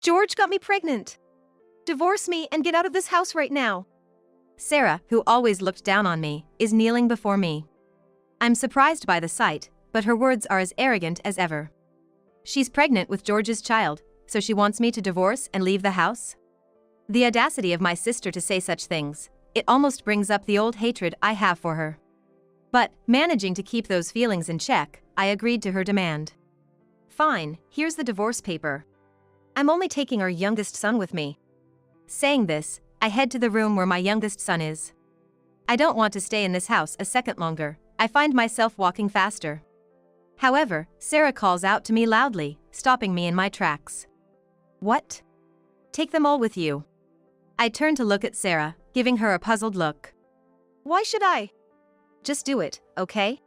George got me pregnant. Divorce me and get out of this house right now. Sarah, who always looked down on me, is kneeling before me. I'm surprised by the sight, but her words are as arrogant as ever. She's pregnant with George's child, so she wants me to divorce and leave the house? The audacity of my sister to say such things, it almost brings up the old hatred I have for her. But, managing to keep those feelings in check, I agreed to her demand. Fine, here's the divorce paper. I'm only taking our youngest son with me. Saying this, I head to the room where my youngest son is. I don't want to stay in this house a second longer. I find myself walking faster. However, Sarah calls out to me loudly, stopping me in my tracks. What? Take them all with you. I turn to look at Sarah, giving her a puzzled look. Why should I? Just do it, okay?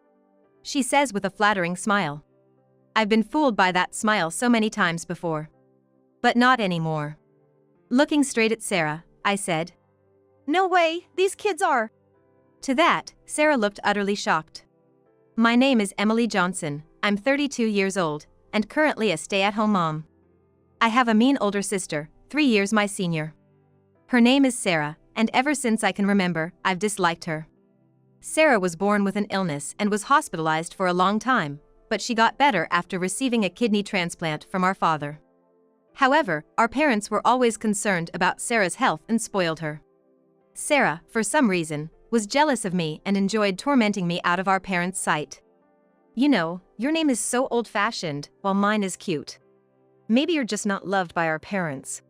She says with a flattering smile. I've been fooled by that smile so many times before. But not anymore. Looking straight at Sarah, I said. No way, these kids are. To that, Sarah looked utterly shocked. My name is Emily Johnson, I'm 32 years old, and currently a stay-at-home mom. I have a mean older sister, 3 years my senior. Her name is Sarah, and ever since I can remember, I've disliked her. Sarah was born with an illness and was hospitalized for a long time, but she got better after receiving a kidney transplant from our father. However, our parents were always concerned about Sarah's health and spoiled her. Sarah, for some reason, was jealous of me and enjoyed tormenting me out of our parents' sight. You know, your name is so old-fashioned, while mine is cute. Maybe you're just not loved by our parents.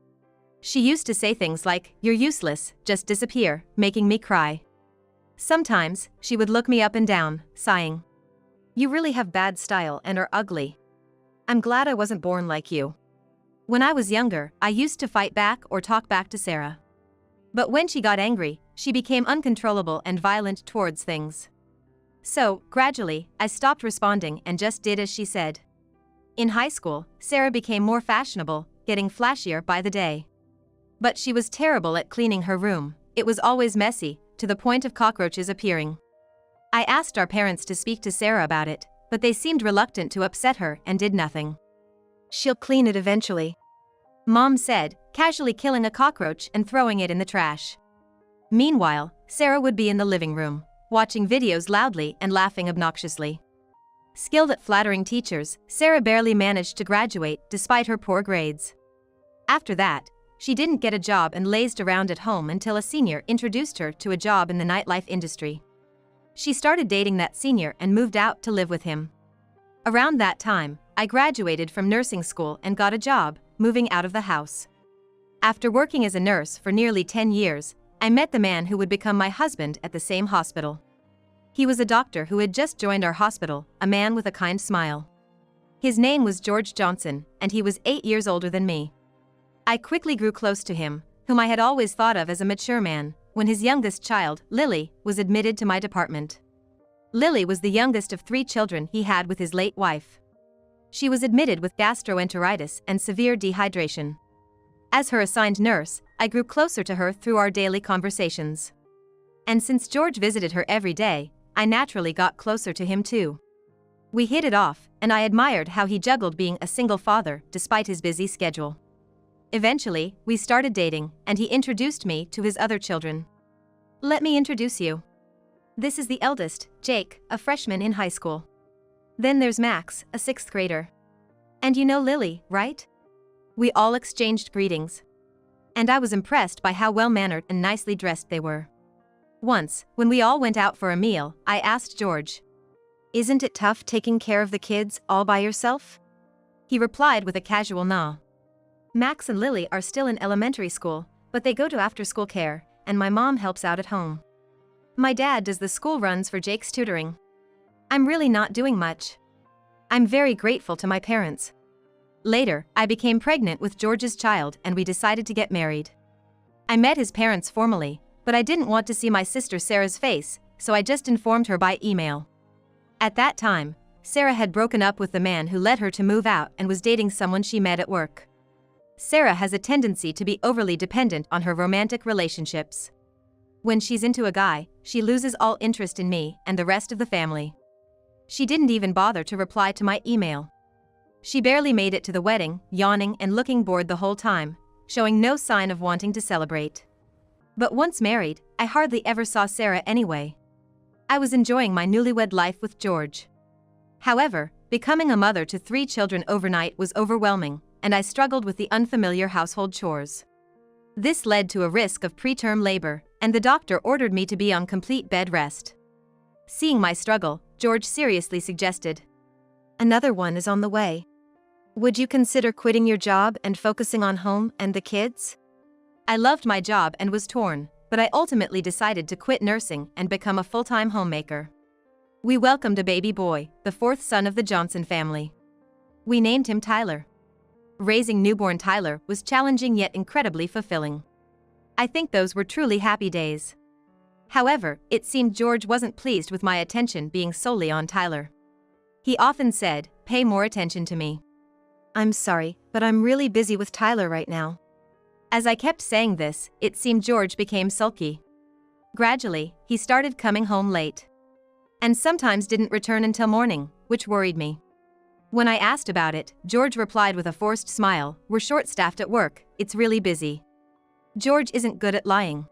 She used to say things like, "You're useless, just disappear," making me cry. Sometimes, she would look me up and down, sighing. You really have bad style and are ugly. I'm glad I wasn't born like you. When I was younger, I used to fight back or talk back to Sarah. But when she got angry, she became uncontrollable and violent towards things. So, gradually, I stopped responding and just did as she said. In high school, Sarah became more fashionable, getting flashier by the day. But she was terrible at cleaning her room. It was always messy, to the point of cockroaches appearing. I asked our parents to speak to Sarah about it, but they seemed reluctant to upset her and did nothing. She'll clean it eventually, Mom said, casually killing a cockroach and throwing it in the trash. Meanwhile, Sarah would be in the living room, watching videos loudly and laughing obnoxiously. Skilled at flattering teachers, Sarah barely managed to graduate despite her poor grades. After that, she didn't get a job and lazed around at home until a senior introduced her to a job in the nightlife industry. She started dating that senior and moved out to live with him. Around that time, I graduated from nursing school and got a job, moving out of the house. After working as a nurse for nearly 10 years, I met the man who would become my husband at the same hospital. He was a doctor who had just joined our hospital, a man with a kind smile. His name was George Johnson, and he was 8 years older than me. I quickly grew close to him, whom I had always thought of as a mature man, when his youngest child, Lily, was admitted to my department. Lily was the youngest of 3 children he had with his late wife. She was admitted with gastroenteritis and severe dehydration. As her assigned nurse, I grew closer to her through our daily conversations. And since George visited her every day, I naturally got closer to him too. We hit it off, and I admired how he juggled being a single father despite his busy schedule. Eventually, we started dating, and he introduced me to his other children. Let me introduce you. This is the eldest, Jake, a freshman in high school. Then there's Max, a 6th grader. And you know Lily, right? We all exchanged greetings. And I was impressed by how well-mannered and nicely dressed they were. Once, when we all went out for a meal, I asked George, "Isn't it tough taking care of the kids all by yourself?" He replied with a casual nod. Max and Lily are still in elementary school, but they go to after-school care, and my mom helps out at home. My dad does the school runs for Jake's tutoring. I'm really not doing much. I'm very grateful to my parents. Later, I became pregnant with George's child and we decided to get married. I met his parents formally, but I didn't want to see my sister Sarah's face, so I just informed her by email. At that time, Sarah had broken up with the man who led her to move out and was dating someone she met at work. Sarah has a tendency to be overly dependent on her romantic relationships. When she's into a guy, she loses all interest in me and the rest of the family. She didn't even bother to reply to my email. She barely made it to the wedding, yawning and looking bored the whole time, showing no sign of wanting to celebrate. But once married, I hardly ever saw Sarah anyway. I was enjoying my newlywed life with George. However, becoming a mother to 3 children overnight was overwhelming, and I struggled with the unfamiliar household chores. This led to a risk of preterm labor, and the doctor ordered me to be on complete bed rest. Seeing my struggle, George seriously suggested, Another one is on the way. Would you consider quitting your job and focusing on home and the kids? I loved my job and was torn, but I ultimately decided to quit nursing and become a full-time homemaker. We welcomed a baby boy, the 4th son of the Johnson family. We named him Tyler. Raising newborn Tyler was challenging yet incredibly fulfilling. I think those were truly happy days. However, it seemed George wasn't pleased with my attention being solely on Tyler. He often said, "Pay more attention to me." I'm sorry, but I'm really busy with Tyler right now. As I kept saying this, it seemed George became sulky. Gradually, he started coming home late. And sometimes didn't return until morning, which worried me. When I asked about it, George replied with a forced smile, "We're short-staffed at work, it's really busy." George isn't good at lying.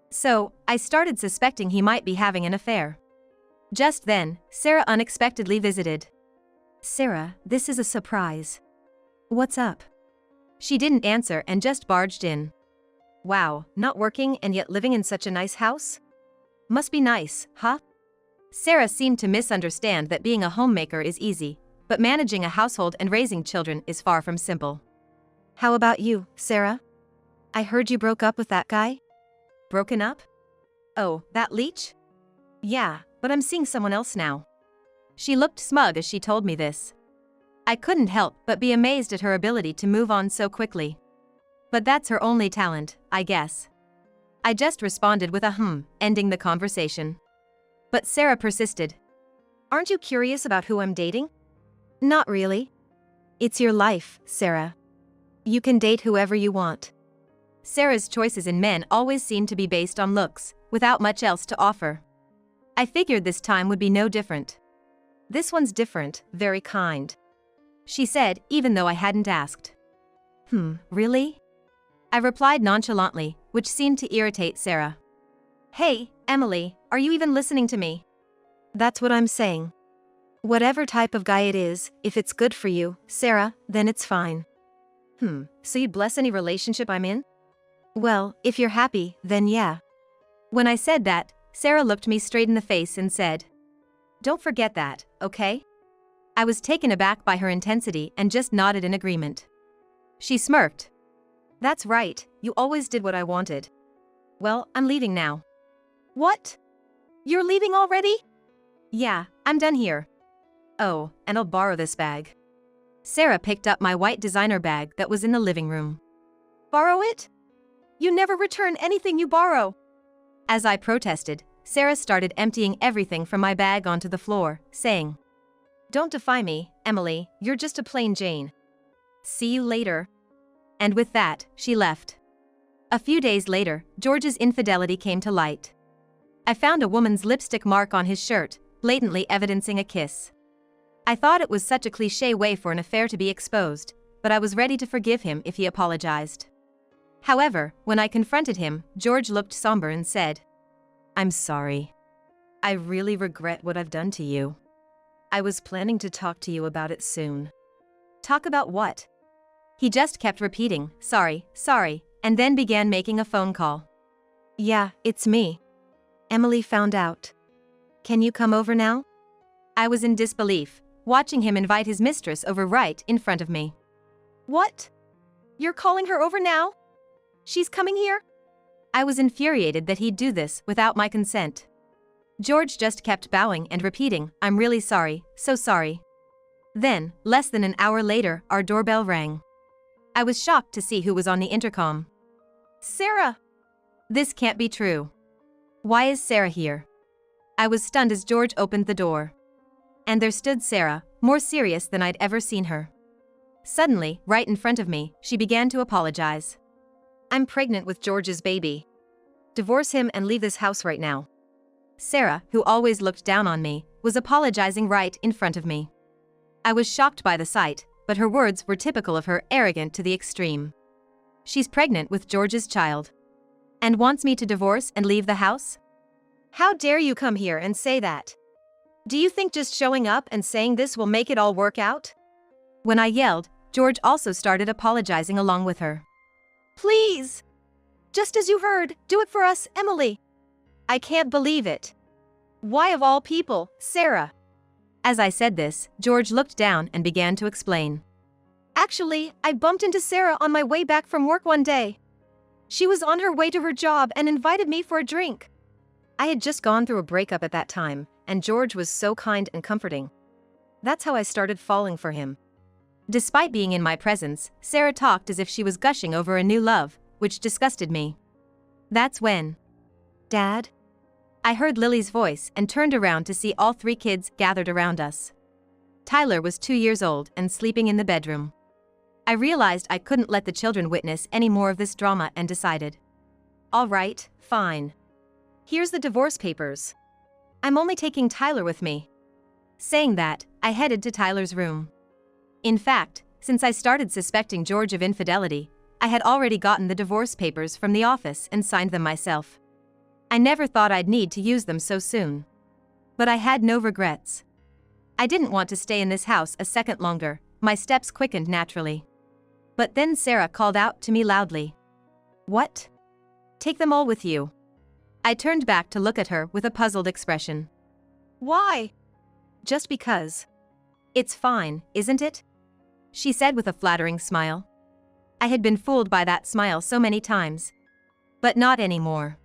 So, I started suspecting he might be having an affair. Just then, Sarah unexpectedly visited. Sarah, this is a surprise. What's up? She didn't answer and just barged in. Wow, not working and yet living in such a nice house? Must be nice, huh? Sarah seemed to misunderstand that being a homemaker is easy, but managing a household and raising children is far from simple. How about you, Sarah? I heard you broke up with that guy? Broken up? Oh, that leech? Yeah, but I'm seeing someone else now. She looked smug as she told me this. I couldn't help but be amazed at her ability to move on so quickly. But that's her only talent, I guess. I just responded with a ending the conversation. But Sarah persisted. Aren't you curious about who I'm dating? Not really. It's your life, Sarah. You can date whoever you want. Sarah's choices in men always seem to be based on looks, without much else to offer. I figured this time would be no different. This one's different, very kind. She said, even though I hadn't asked. Really? I replied nonchalantly, which seemed to irritate Sarah. Hey, Emily, are you even listening to me? That's what I'm saying. Whatever type of guy it is, if it's good for you, Sarah, then it's fine. So you'd bless any relationship I'm in? Well, if you're happy, then yeah. When I said that, Sarah looked me straight in the face and said, Don't forget that, okay? I was taken aback by her intensity and just nodded in agreement. She smirked. That's right, you always did what I wanted. Well, I'm leaving now. What? You're leaving already? Yeah, I'm done here. Oh, and I'll borrow this bag. Sarah picked up my white designer bag that was in the living room. Borrow it? You never return anything you borrow. As I protested, Sarah started emptying everything from my bag onto the floor, saying, Don't defy me, Emily, you're just a plain Jane. See you later. And with that, she left. A few days later, George's infidelity came to light. I found a woman's lipstick mark on his shirt, blatantly evidencing a kiss. I thought it was such a cliché way for an affair to be exposed, but I was ready to forgive him if he apologized. However, when I confronted him, George looked somber and said, I'm sorry. I really regret what I've done to you. I was planning to talk to you about it soon. Talk about what? He just kept repeating, sorry, and then began making a phone call. Yeah, it's me. Emily found out. Can you come over now? I was in disbelief, watching him invite his mistress over right in front of me. What? You're calling her over now? She's coming here? I was infuriated that he'd do this without my consent. George just kept bowing and repeating, I'm really sorry, so sorry. Then, less than an hour later, our doorbell rang. I was shocked to see who was on the intercom. Sarah! This can't be true. Why is Sarah here? I was stunned as George opened the door. And there stood Sarah, more serious than I'd ever seen her. Suddenly, right in front of me, she began to apologize. I'm pregnant with George's baby. Divorce him and leave this house right now. Sarah, who always looked down on me, was apologizing right in front of me. I was shocked by the sight, but her words were typical of her, arrogant to the extreme. She's pregnant with George's child. And wants me to divorce and leave the house? How dare you come here and say that? Do you think just showing up and saying this will make it all work out? When I yelled, George also started apologizing along with her. Please! Just as you heard, do it for us, Emily. I can't believe it. Why of all people, Sarah? As I said this, George looked down and began to explain. Actually, I bumped into Sarah on my way back from work one day. She was on her way to her job and invited me for a drink. I had just gone through a breakup at that time, and George was so kind and comforting. That's how I started falling for him. Despite being in my presence, Sarah talked as if she was gushing over a new love, which disgusted me. That's when, Dad? I heard Lily's voice and turned around to see all 3 kids gathered around us. Tyler was 2 years old and sleeping in the bedroom. I realized I couldn't let the children witness any more of this drama and decided. All right, fine. Here's the divorce papers. I'm only taking Tyler with me. Saying that, I headed to Tyler's room. In fact, since I started suspecting George of infidelity, I had already gotten the divorce papers from the office and signed them myself. I never thought I'd need to use them so soon. But I had no regrets. I didn't want to stay in this house a second longer, my steps quickened naturally. But then Sarah called out to me loudly. What? Take them all with you. I turned back to look at her with a puzzled expression. Why? Just because. It's fine, isn't it? She said with a flattering smile. I had been fooled by that smile so many times. But not anymore.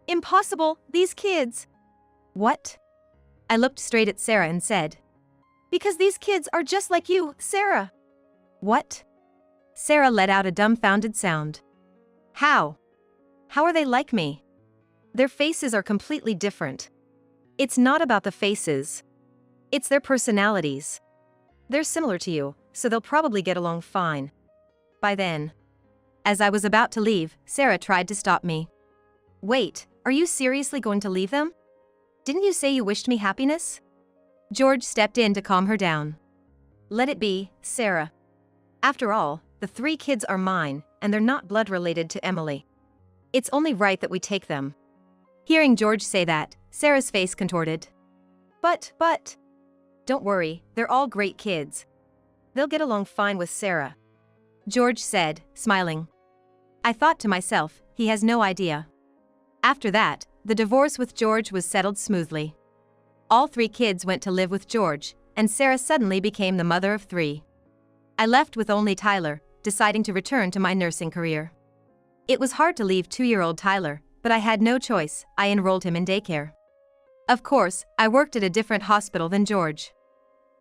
Impossible, these kids. What? I looked straight at Sarah and said. Because these kids are just like you, Sarah. What? Sarah let out a dumbfounded sound. How? How are they like me? Their faces are completely different. It's not about the faces. It's their personalities. They're similar to you, so they'll probably get along fine. By then. As I was about to leave, Sarah tried to stop me. Wait, are you seriously going to leave them? Didn't you say you wished me happiness? George stepped in to calm her down. Let it be, Sarah. After all, the 3 kids are mine, and they're not blood related to Emily. It's only right that we take them. Hearing George say that, Sarah's face contorted. But, don't worry, they're all great kids. They'll get along fine with Sarah. George said, smiling. I thought to myself, he has no idea. After that, the divorce with George was settled smoothly. All 3 kids went to live with George, and Sarah suddenly became the mother of 3. I left with only Tyler, deciding to return to my nursing career. It was hard to leave 2-year-old Tyler, but I had no choice. I enrolled him in daycare. Of course, I worked at a different hospital than George.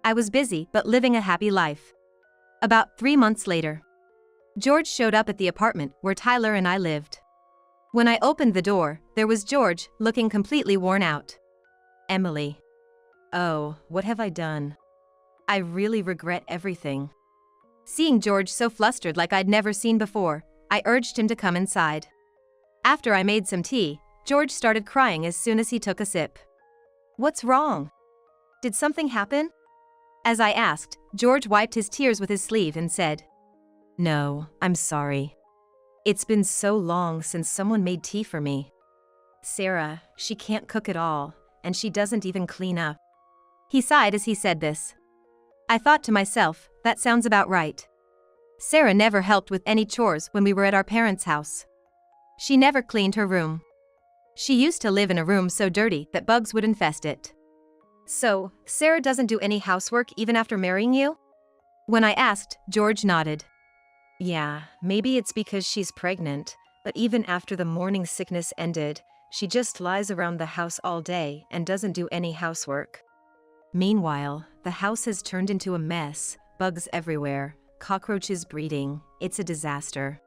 I was busy but living a happy life. About 3 months later, George showed up at the apartment where Tyler and I lived. When I opened the door, there was George, looking completely worn out. Emily. Oh, what have I done? I really regret everything. Seeing George so flustered like I'd never seen before, I urged him to come inside. After I made some tea, George started crying as soon as he took a sip. What's wrong? Did something happen? As I asked, George wiped his tears with his sleeve and said, No, I'm sorry. It's been so long since someone made tea for me. Sarah, she can't cook at all, and she doesn't even clean up. He sighed as he said this. I thought to myself, that sounds about right. Sarah never helped with any chores when we were at our parents' house. She never cleaned her room. She used to live in a room so dirty that bugs would infest it. So, Sarah doesn't do any housework even after marrying you? When I asked, George nodded. Yeah, maybe it's because she's pregnant, but even after the morning sickness ended, she just lies around the house all day and doesn't do any housework. Meanwhile, the house has turned into a mess, bugs everywhere, cockroaches breeding, it's a disaster.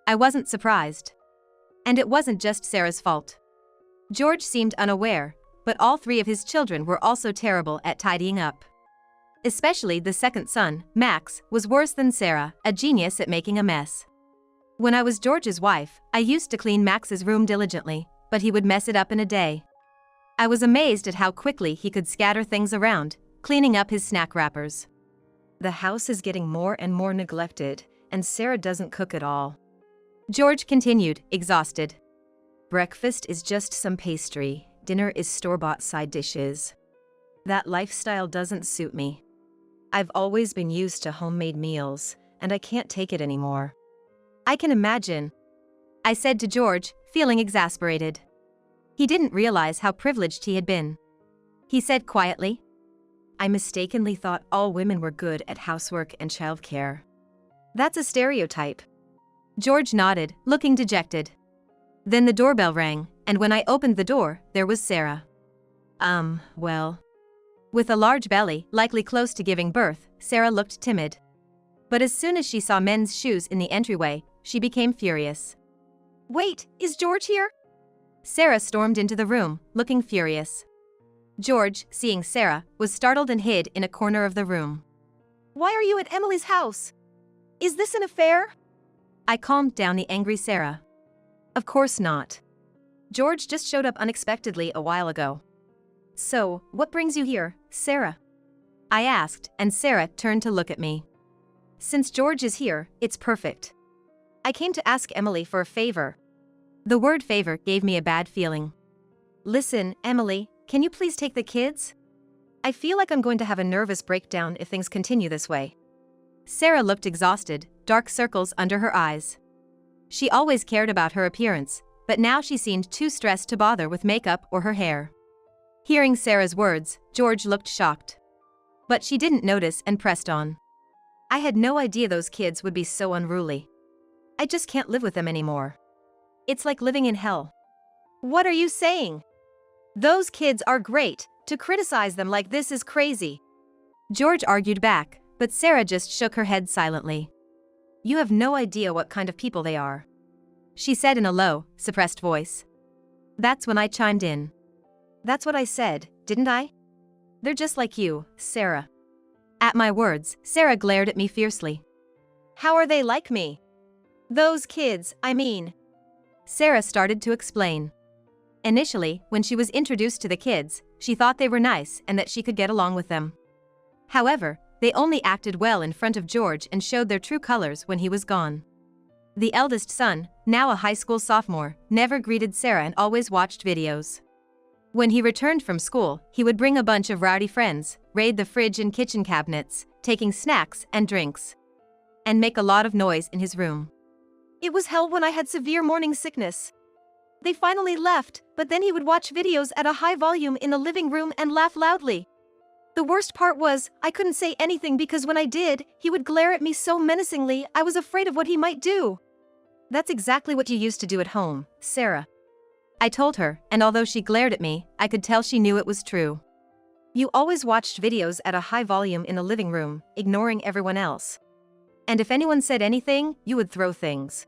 I wasn't surprised. And it wasn't just Sarah's fault. George seemed unaware, but all 3 of his children were also terrible at tidying up. Especially the second son, Max, was worse than Sarah, a genius at making a mess. When I was George's wife, I used to clean Max's room diligently, but he would mess it up in a day. I was amazed at how quickly he could scatter things around, cleaning up his snack wrappers. The house is getting more and more neglected, and Sarah doesn't cook at all. George continued, exhausted. Breakfast is just some pastry, dinner is store-bought side dishes. That lifestyle doesn't suit me. I've always been used to homemade meals, and I can't take it anymore. I can imagine, I said to George, feeling exasperated. He didn't realize how privileged he had been. He said quietly, I mistakenly thought all women were good at housework and childcare. That's a stereotype. George nodded, looking dejected. Then the doorbell rang, and when I opened the door, there was Sarah. Well. With a large belly, likely close to giving birth, Sarah looked timid. But as soon as she saw men's shoes in the entryway, she became furious. Wait, is George here? Sarah stormed into the room, looking furious. George, seeing Sarah, was startled and hid in a corner of the room. Why are you at Emily's house? Is this an affair? I calmed down the angry Sarah. Of course not. George just showed up unexpectedly a while ago. So, what brings you here, Sarah? I asked, and Sarah turned to look at me. Since George is here, it's perfect. I came to ask Emily for a favor. The word favor gave me a bad feeling. Listen, Emily, can you please take the kids? I feel like I'm going to have a nervous breakdown if things continue this way. Sarah looked exhausted, dark circles under her eyes. She always cared about her appearance, but now she seemed too stressed to bother with makeup or her hair. Hearing Sarah's words, George looked shocked. But she didn't notice and pressed on. I had no idea those kids would be so unruly. I just can't live with them anymore. It's like living in hell. What are you saying? Those kids are great. To criticize them like this is crazy. George argued back, but Sarah just shook her head silently. You have no idea what kind of people they are, she said in a low, suppressed voice. That's when I chimed in. That's what I said, didn't I? They're just like you, Sarah. At my words, Sarah glared at me fiercely. How are they like me? Those kids, I mean. Sarah started to explain. Initially, when she was introduced to the kids, she thought they were nice and that she could get along with them. However, they only acted well in front of George and showed their true colors when he was gone. The eldest son, now a high school sophomore, never greeted Sarah and always watched videos. When he returned from school, he would bring a bunch of rowdy friends, raid the fridge and kitchen cabinets, taking snacks and drinks, and make a lot of noise in his room. It was hell when I had severe morning sickness. They finally left, but then he would watch videos at a high volume in the living room and laugh loudly. The worst part was, I couldn't say anything because when I did, he would glare at me so menacingly I was afraid of what he might do. That's exactly what you used to do at home, Sarah. I told her, and although she glared at me, I could tell she knew it was true. You always watched videos at a high volume in the living room, ignoring everyone else. And if anyone said anything, you would throw things.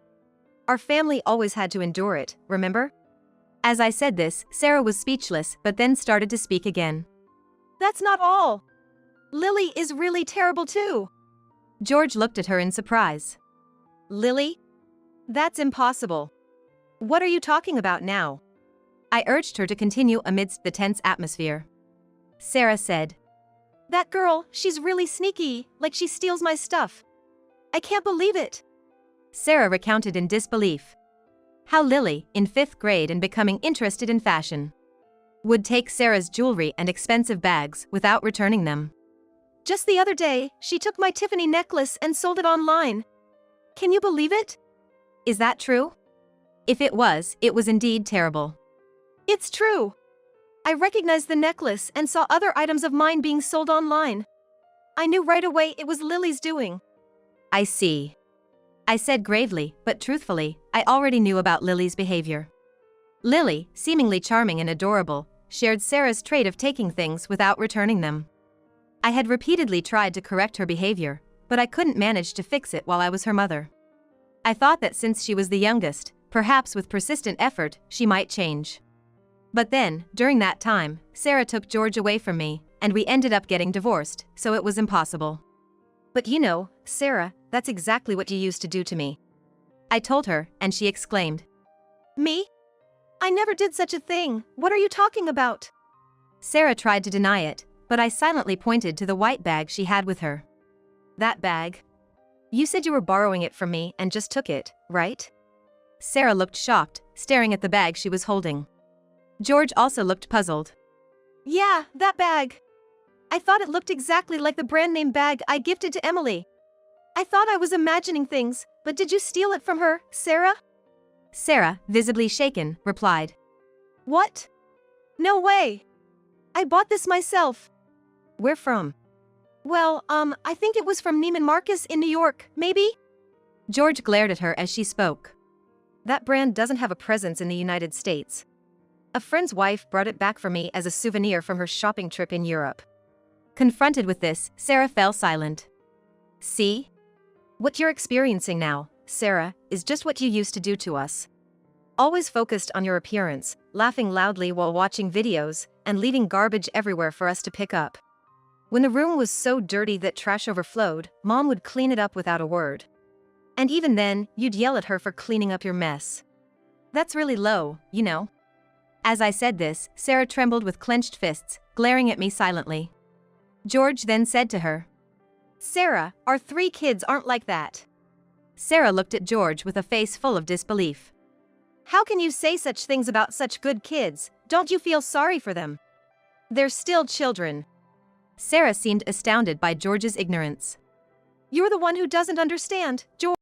Our family always had to endure it, remember? As I said this, Sarah was speechless but then started to speak again. That's not all. Lily is really terrible too. George looked at her in surprise. Lily? That's impossible. What are you talking about now? I urged her to continue amidst the tense atmosphere. Sarah said, That girl, she's really sneaky, like she steals my stuff. I can't believe it. Sarah recounted in disbelief. How Lily, in 5th grade and becoming interested in fashion, would take Sarah's jewelry and expensive bags without returning them. Just the other day, she took my Tiffany necklace and sold it online. Can you believe it? Is that true? If it was indeed terrible. It's true. I recognized the necklace and saw other items of mine being sold online. I knew right away it was Lily's doing. I see. I said gravely, but truthfully, I already knew about Lily's behavior. Lily, seemingly charming and adorable, shared Sarah's trait of taking things without returning them. I had repeatedly tried to correct her behavior, but I couldn't manage to fix it while I was her mother. I thought that since she was the youngest, perhaps with persistent effort, she might change. But then, during that time, Sarah took George away from me, and we ended up getting divorced, so it was impossible. But you know, Sarah, that's exactly what you used to do to me. I told her, and she exclaimed. Me? I never did such a thing. What are you talking about? Sarah tried to deny it, but I silently pointed to the white bag she had with her. That bag. You said you were borrowing it from me and just took it, right? Sarah looked shocked, staring at the bag she was holding. George also looked puzzled. Yeah, that bag. I thought it looked exactly like the brand name bag I gifted to Emily. I thought I was imagining things, but did you steal it from her, Sarah? Sarah, visibly shaken, replied. What? No way. I bought this myself. Where from? Well, I think it was from Neiman Marcus in New York, maybe? George glared at her as she spoke. That brand doesn't have a presence in the United States. A friend's wife brought it back for me as a souvenir from her shopping trip in Europe. Confronted with this, Sarah fell silent. See? What you're experiencing now, Sarah, is just what you used to do to us. Always focused on your appearance, laughing loudly while watching videos, and leaving garbage everywhere for us to pick up. When the room was so dirty that trash overflowed, Mom would clean it up without a word. And even then, you'd yell at her for cleaning up your mess. That's really low, you know. As I said this, Sarah trembled with clenched fists, glaring at me silently. George then said to her, Sarah, our 3 kids aren't like that. Sarah looked at George with a face full of disbelief. How can you say such things about such good kids? Don't you feel sorry for them? They're still children. Sarah seemed astounded by George's ignorance. You're the one who doesn't understand, George.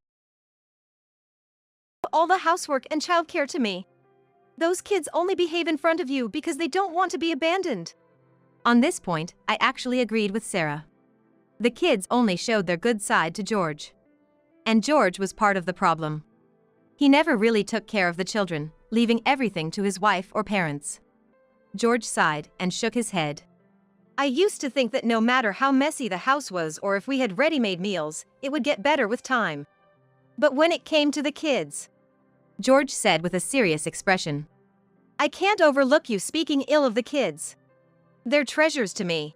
All the housework and childcare to me. Those kids only behave in front of you because they don't want to be abandoned. On this point, I actually agreed with Sarah. The kids only showed their good side to George. And George was part of the problem. He never really took care of the children, leaving everything to his wife or parents. George sighed and shook his head. I used to think that no matter how messy the house was or if we had ready-made meals, it would get better with time. But when it came to the kids, George said with a serious expression, I can't overlook you speaking ill of the kids. They're treasures to me.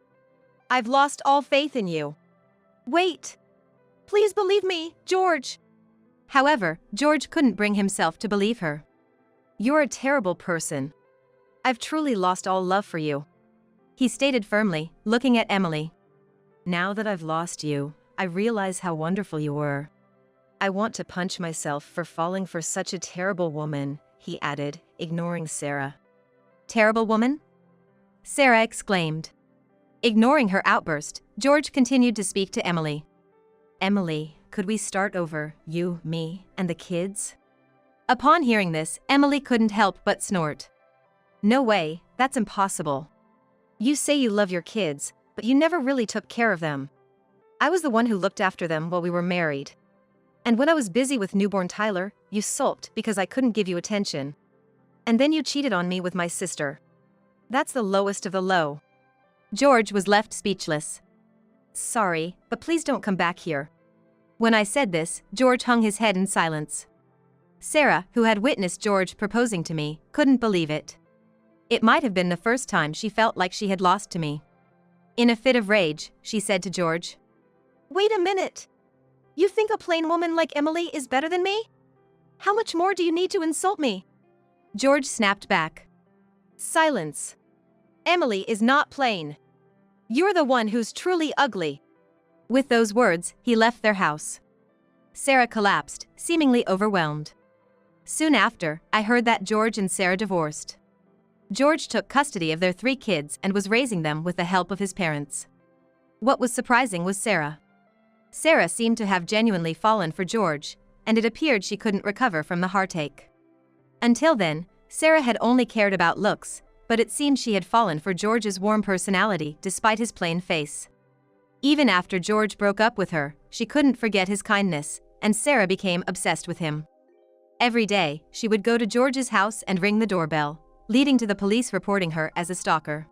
I've lost all faith in you. Wait. Please believe me, George. However, George couldn't bring himself to believe her. You're a terrible person. I've truly lost all love for you, he stated firmly, looking at Emily. Now that I've lost you, I realize how wonderful you were. I want to punch myself for falling for such a terrible woman, he added, ignoring Sarah. Terrible woman? Sarah exclaimed. Ignoring her outburst, George continued to speak to Emily. Emily, could we start over, you, me, and the kids? Upon hearing this, Emily couldn't help but snort. No way, that's impossible. You say you love your kids, but you never really took care of them. I was the one who looked after them while we were married. And when I was busy with newborn Tyler, you sulked because I couldn't give you attention. And then you cheated on me with my sister. That's the lowest of the low. George was left speechless. Sorry, but please don't come back here. When I said this, George hung his head in silence. Sarah, who had witnessed George proposing to me, couldn't believe it. It might have been the first time she felt like she had lost to me. In a fit of rage, she said to George, Wait a minute. You think a plain woman like Emily is better than me? How much more do you need to insult me? George snapped back. Silence. Emily is not plain. You're the one who's truly ugly. With those words, he left their house. Sarah collapsed, seemingly overwhelmed. Soon after, I heard that George and Sarah divorced. George took custody of their 3 kids and was raising them with the help of his parents. What was surprising was Sarah. Sarah seemed to have genuinely fallen for George, and it appeared she couldn't recover from the heartache. Until then, Sarah had only cared about looks, but it seemed she had fallen for George's warm personality despite his plain face. Even after George broke up with her, she couldn't forget his kindness, and Sarah became obsessed with him. Every day, she would go to George's house and ring the doorbell, leading to the police reporting her as a stalker.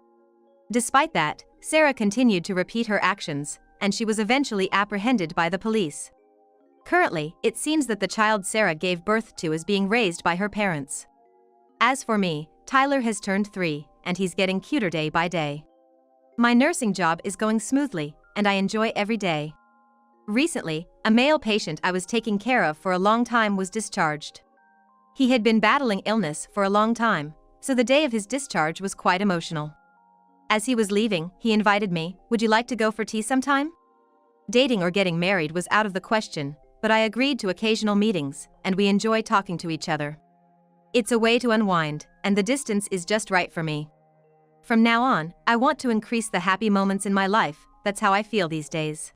Despite that, Sarah continued to repeat her actions, and she was eventually apprehended by the police. Currently, it seems that the child Sarah gave birth to is being raised by her parents. As for me, Tyler has turned 3, and he's getting cuter day by day. My nursing job is going smoothly, and I enjoy every day. Recently, a male patient I was taking care of for a long time was discharged. He had been battling illness for a long time, so the day of his discharge was quite emotional. As he was leaving, he invited me, would you like to go for tea sometime? Dating or getting married was out of the question, but I agreed to occasional meetings, and we enjoy talking to each other. It's a way to unwind, and the distance is just right for me. From now on, I want to increase the happy moments in my life. That's how I feel these days.